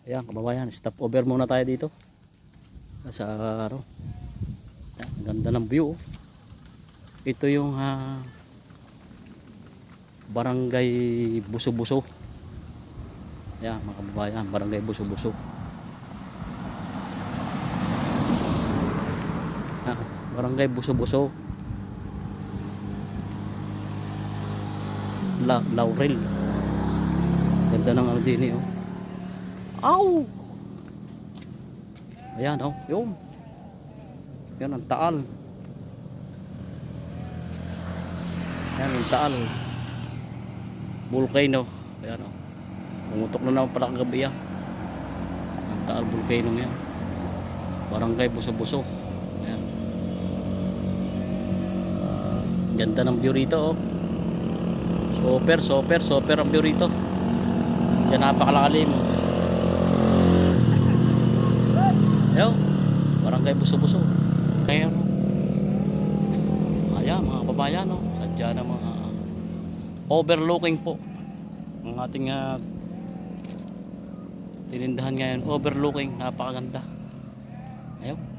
Ayan kababayan, stop over muna tayo dito. Sa ano, ayan, ganda ng view. Ito yung Barangay Buso-Buso. Ayan mga kababayan, Barangay Buso-Buso. Barangay Buso-Buso. Laurel. Ganda ng ano din eh, oh. Aw! Ayan oh, yun. Yan ang Taal. Yan ang Taal. Volcano. Ayan oh. Pumutok na naman pala kagabi ah. Ang Taal Volcano yan. Barangay Buso-Buso. Ayan. Ganda ng view rito oh. Super ang view rito. Yan napakalalim. Ayan. Barangay Buso-Buso. Ayan. Ayan mga kababayan no. Sadya na mga overlooking po ang ating tinindahan ngayon. Overlooking, napakaganda. Ayun.